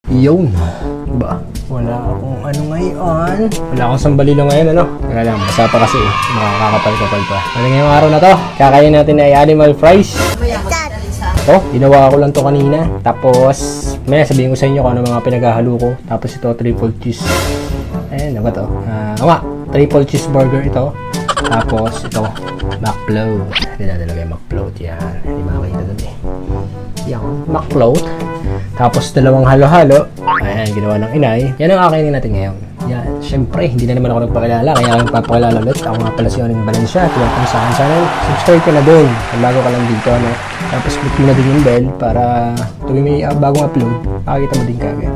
Yun. Ba? Wala akong ano ngayon. Wala akong sambalilo ngayon, ano? Wala lang, basa pa kasi. Makakakapal-kapal pa. Ano ngayong araw na to? Kakain natin ay animal fries. Oh, ginawa ko lang to kanina. Tapos, may sabihin ko sa inyo kung ano mga pinaghahalo ko. Tapos ito, triple cheese. Ayan, ano ba to? Triple cheeseburger ito. Tapos ito, McFloat. Hindi na talaga yung McFloat yan. Hindi makakita dun eh. Yan, McFloat. Tapos dalawang halo-halo. Ayan, ginawa ng inay. Yan ang kakainin natin ngayon. Yan, syempre, hindi na naman ako nagpakilala. Kaya ako nagpapakilala ulit. Ako nga pala si Oning Valencia. At welcome sa akin channel. Subscribe ka na dun. Kung bago ka lang dito, ano. Tapos click mo na din yung bell para tuwing may bagong upload, makikita mo din kagad.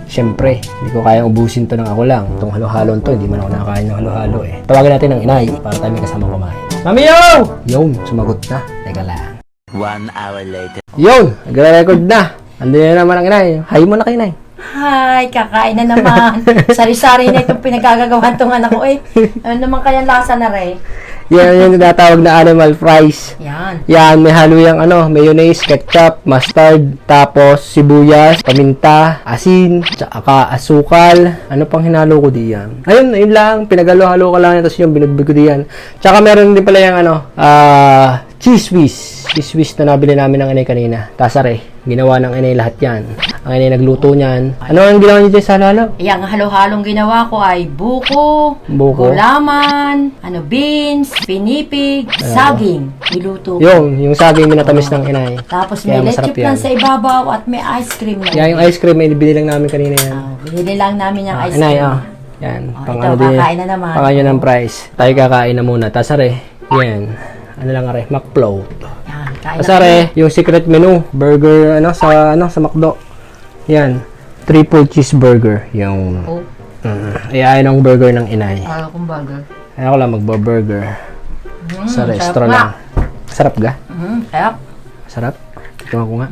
Syempre, hindi ko kayang ubusin to ng ako lang. Itong halo-halon to, hindi man ako nakakain ng halo-halo eh. Tawagan natin ng inay para tayo may kasama kumain. Mami, yo! Yun, sumagot na. Teka lang. 1 hour later. Yun, nagre-record na. Andun na naman ang inay. Hi mo na kay inay. Hi, kakain na naman. Sari-sari na itong pinagagagawan tong anak ko eh. Ano naman kayang lasa na rin? Yan yung tinatawag na animal fries. Yan. Yan, may halo yung mayonnaise, ketchup, mustard, tapos sibuyas, paminta, asin, tsaka asukal. Ano pang hinalo ko diyan? Ayun, yun lang. Pinagalo-halo ko lang yan, tapos yung binudbud ko diyan. Tsaka meron din pala yung cheese whiz. Cheese whiz na nabili namin ng inay kanina. Tasare. Ginawa ng inay lahat yan. Ang inay nagluto niyan. Ano ang ginawa niyo dyan sa halo? Yang halo-halong ginawa ko ay buko, gulaman, beans, pinipig, saging. Niluto ko. Yung saging minatamis ng inay. Tapos may leche plan sa ibabaw at may ice cream na. Yan, yung ice cream, binili lang namin kanina yan. Binili lang namin yung ice Inay, cream. Yan. Ito, kakain na naman. Pang ng price. Tayo kakain na muna. Tasare. Yan. Ano lang are? McFloat. Yan, kain na. Tasare, yung secret menu. Burger, sa McDo. Yan. Triple cheeseburger. Yung, ayaw ng burger ng inay. Ayaw kong burger. Ayaw ko lang magbo-burger. Sa restaurant lang. Sarap ga? Sarap. Sarap? Tingnan ko nga.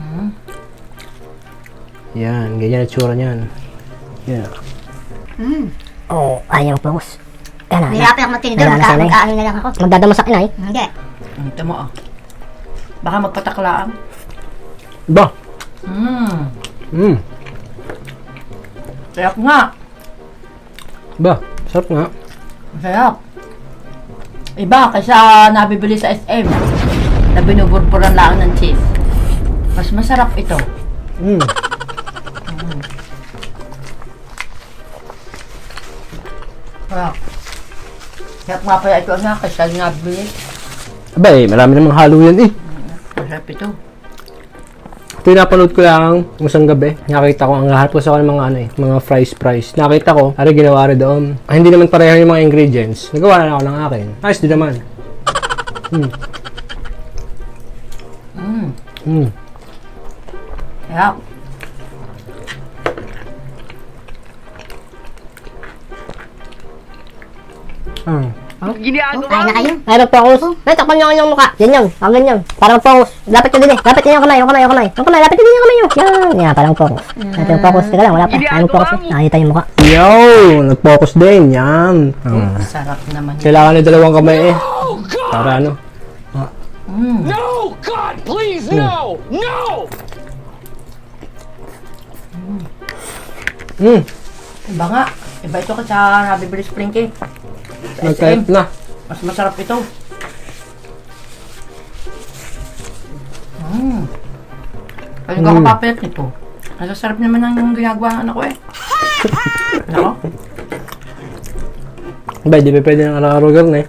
Yan, ganyan ang tsura niyan. Yan. Oh, ayaw focus. Kaya na. Hirapin ako magtinidor, mag-aahin na lang ako. Magdadamo sa inay. Hindi. Ito mo Baka magpataklaan. Ba? Sarap nga. Ba? Sarap nga. Sarap. Iba kaysa nabibili sa SM na binuburburan lang ng cheese. Mas masarap ito. Sarap. Sarap nga pala ito anak kaysa nabibili. Abay, marami namang halo yan eh. Masarap ito. Ito yung napanood ko lang isang gabi. Nakita ko ang lahat ko sa mga mga fries. Nakita ko, ginawa rin doon. Hindi naman pareho yung mga ingredients. Nagawa na ako ng akin. Ayos din naman. Sarap. Kain na kayo. Ay, mag-focus. Ay, takpan niyo ang inyong mukha. Yan. Ganyan. Para mag-focus. Lapit nyo din eh. Lapit nyo yung kamay. Yung kamay. Lapit nyo yung kamay nyo. Yan, para mag-focus. Ito yung focus. Teka lang, wala pa. Ay, mag-focus. Nakita yung mukha. Yo! Nag-focus din. Yan. Sarap naman. Kailangan ng dalawang kamay eh. Para ano? No! God, please, no! No! Iba nga. Iba ito kasi nabibili spring cake. Sa Nagkahit SM. na. Mas masarap ito. Pwede ko kapapalit nito. Ang sarap naman ng ginagawa ng anak ko eh. Ano? Ba, di ba pwede ng araw-araw ganun eh.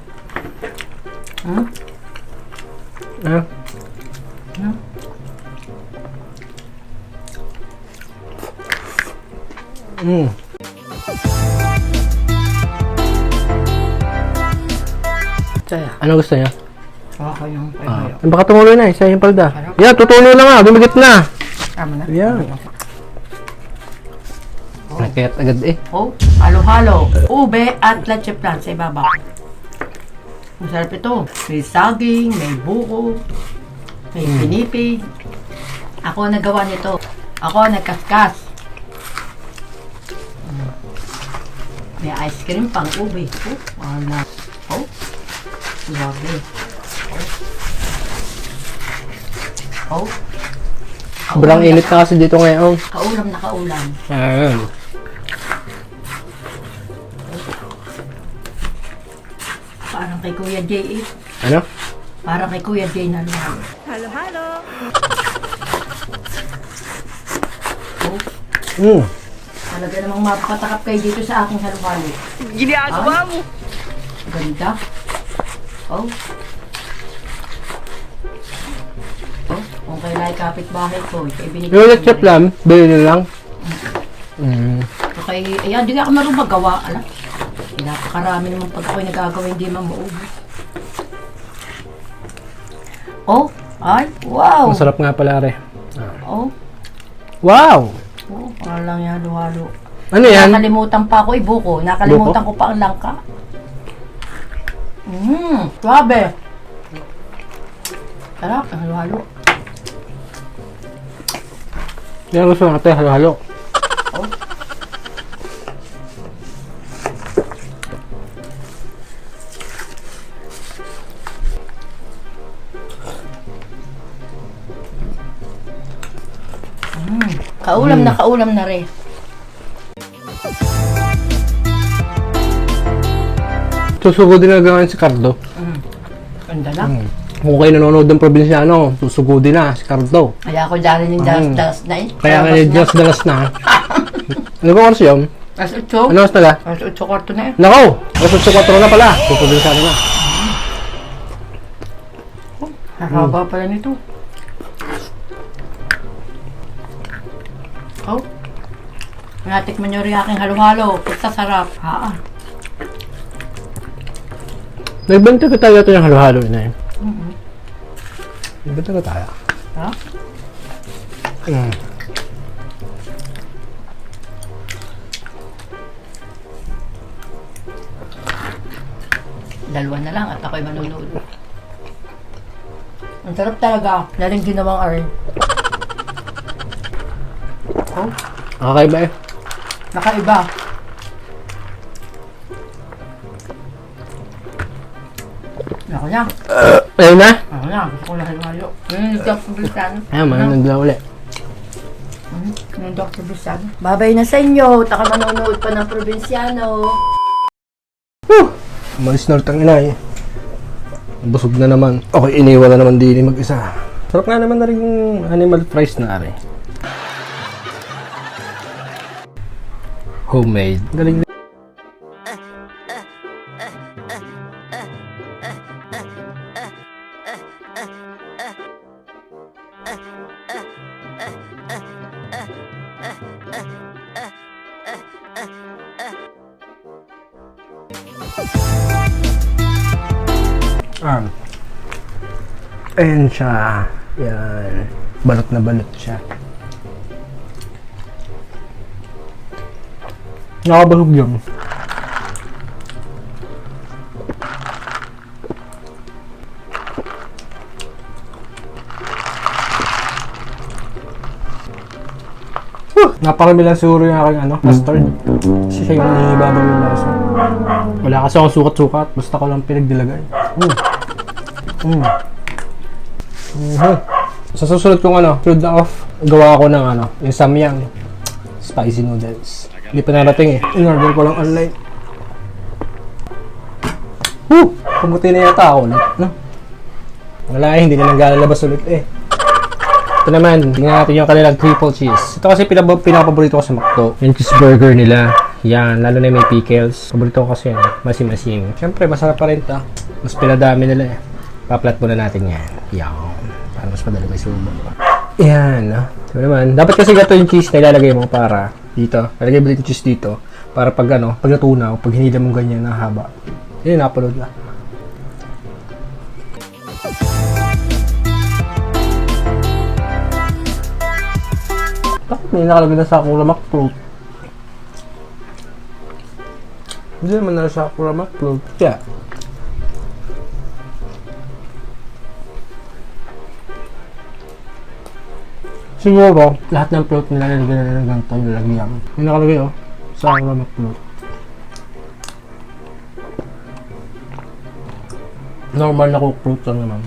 Saya. Ano gusto niya? Ako yung kayo. Baka tumuloy na eh. Siya yung palda. Yan, tutuloy na nga. Gumigit na. Tama na. Yan. Nakayat agad eh. Oh, halo-halo. Ube at leche plan sa ibabaw. Masarap ito. May saging, may buko, may pinipig. Ako nagawa nito. Ako nagkaskas. May ice cream pang ube. Oh, wala. Oh, grabe. Oh. Sobrang init na kasi dito ngayon. Kaulam na kaulam. Ayan. Parang kay Kuya Jay eh. Ano? Parang kay Kuya Jay na lang. Talaga namang mapapatakap kayo dito sa aking halo-halo. Ginagawa mo. Ganda. Oh. Oh, kung kailangan kapitbahay ko, ibinigay Yung ko let's na rin. lang, bilhin nyo lang. Okay, ayan, di ako marunong magawa. Alam, napakarami naman pag ako'y nagagawa, hindi man maubos. Oh, ay, wow. Masarap nga pala, re. Oh, Wow! oh, parang yan, halo-halo. Ano yan? Nakalimutan pa ako, ibuko. Nakalimutan ko pa ang langka. Grabe. Sarap, ang halo-halo. Yan gusto natin, halo-halo. Oh. Kaulam na rin. Susugo din na gawin si Cardo. Ganda lang. Kung kayo nanonood ng probinsyano, susugo din na si Cardo. Kaya ako dali ng dalas na eh. Kaya nga just dalas na. Ano ba oras yun? Alas 8. Ano oras na ga? Alas 8 kwarto na eh. Nako! Alas 8:04 na pala. Probinsyano na. Haba pala nito. Oh. Natikman nyo rin aking halo-halo. Pagka sarap. Nagbenta ka tayo ito yung halo-halo na yun. Nagbenta ka tayo. Ha? Dalawa na lang at ako'y manunood. Ang sarap talaga. Laling ginawang arn. Oh, Kakaiba eh. nakaiba. Ako na. Ayun na? Ako na. Gusto ko na halo-halo. Dr. Bistano. Ayan, mananood lang ulit. Dr. Bistano. Babay na sa inyo. Taka manonood pa ng probinsyano. Umalis na ulit ang inay. Busog na naman. Okay, iniwan na naman din mag-isa. Sarap nga naman na rin yung animal fries na are. Homemade. Galing na. Ayan siya. Yan. Balot na balot siya. Nakabasog yun. Napakarami lang siguro yung aking mustard. Kasi siya yung ibabaw yung lasa. Wala kasi akong sukat-sukat. Basta ko lang pinagdilagay. Sa susunod kong sunod na off, gawa ako ng yung samyang spicy noodles. Hindi pa narating eh. In-order ko lang online. Pumuti na yata ako ulit. Wala eh, hindi na naglalabas ulit eh. Ito naman, tingnan natin yung kanilang triple cheese. Ito kasi pinapaborito ko sa McDo. Yung cheeseburger nila. Yan, lalo na may pickles. Paborito ko kasi yan, masim-masim. Siyempre, masarap pa rin ito. Mas pinadami nila eh. Pa-flat muna natin yan. Yan. Para mas madali may subo. Yan. Ito naman, dapat kasi gato yung cheese na ilalagay mo para dito. Lalagay mo yung cheese dito. Para pag pag natunaw, pag hinila mo ganyan na haba. Yan, napaload na. Bakit may nakalagay na Sakura Mac Float? Hindi naman na Sakura Mac Float. Kaya, siguro, lahat ng float nila nilagyan na ng ganito yung lalagyan. Yung nakalagay Sakura Mac Float. Normal na coke float lang naman.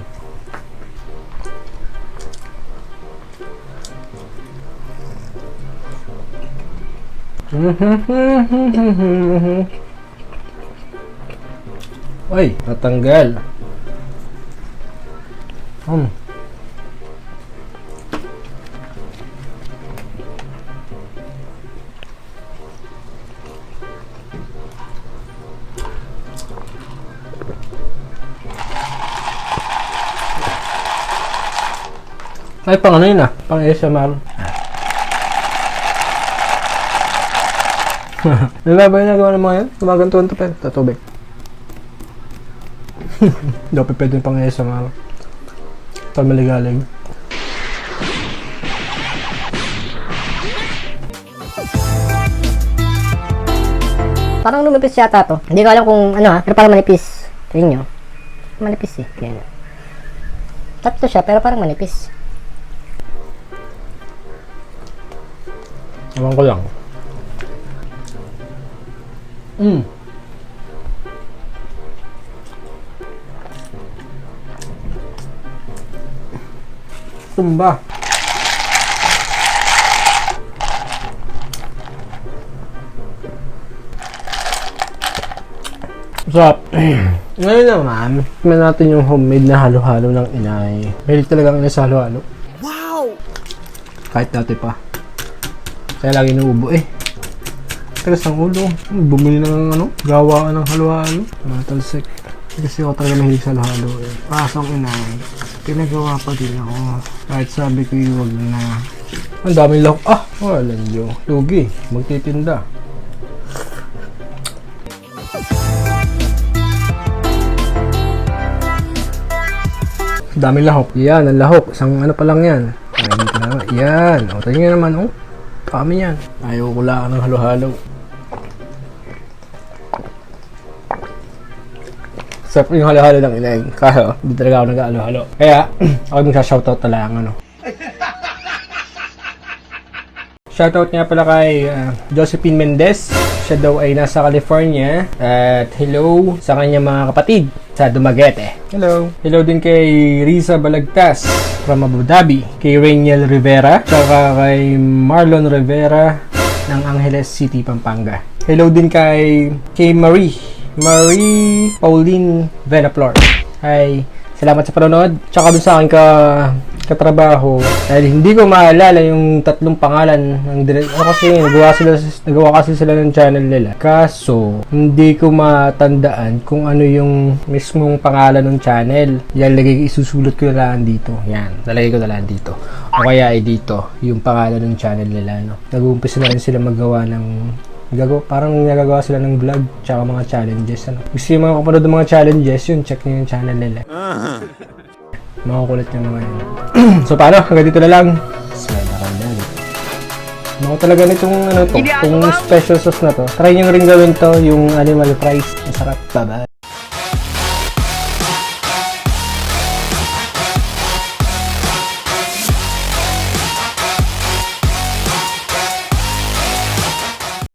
Uy, natanggal. Ay, pang ano yun ah? Pang ASMR. Diba ba yung nagawa ng mga yun? Gumagantuan to pero tatubig. Hindi ako pwede pang ASMR. Tal maligalig. Parang lumipis yata to. Hindi ko alam kung ano ha, pero parang manipis. Tingin nyo. Manipis eh. Yan. Tatlo siya, pero parang manipis. Ewan ko lang. Tumba. Sarap. Ngayon naman, tignan natin yung homemade na halo-halo ng inay. Mahilig talagang inay sa halo-halo. Wow! Kahit dati pa. Kaya lagi nauubo eh. Tagas ng ulo. Bumili ng ano, gawaan ng halo-halo. Matalsik. Kasi ako talaga mahilig sa halo-halo eh. Pasang inay. Pinagawa pa din ako. Kahit sabi ko yung wag na. Ang daming lahok. Ah! Walang Diyo. Lugi. Magtitinda. Daming lahok. Yan, ang lahok. Isang ano pa lang yan. Ay, dito naman. Yan. O, tingnan nyo naman, oh. Kami yan. Ayaw ko lang ng halo-halo. Sarap yung halo-halo ng inay. Kaya, hindi talaga ako nag-halo-halo. Kaya, ako yung shoutout na lang, ano. Shoutout nga pala kay Josephine Mendez. Siya daw ay nasa California. At hello sa kanyang mga kapatid sa Dumaguete. Hello. Hello din kay Risa Balagtas from Abu Dhabi. Kay Rainiel Rivera. Tsaka kay Marlon Rivera ng Angeles City, Pampanga. Hello din kay Marie Pauline Venaflor. Hi. Salamat sa panonood. Tsaka dun sa akin katrabaho. Dahil hindi ko maalala yung tatlong pangalan ng kasi nagawa kasi sila ng channel nila. Kaso, hindi ko matandaan kung ano yung mismong pangalan ng channel. Yan, isusulat ko na lang dito. Yan, lalagay ko na lang dito. O kaya ay dito, yung pangalan ng channel nila. No? Nag-uumpisa na rin sila magawa ng parang nagagawa sila ng vlog tsaka mga challenges. Ano? Gusto yung mga kapanood ng mga challenges, yun, check nyo yung channel nila. Makukulit nyo naman yun. So paano? Hanggang dito na lang. Ako talaga nitong ano to, itong special sauce na to. Try nyo rin gawin to, yung animal fries. Masarap. Bye-bye.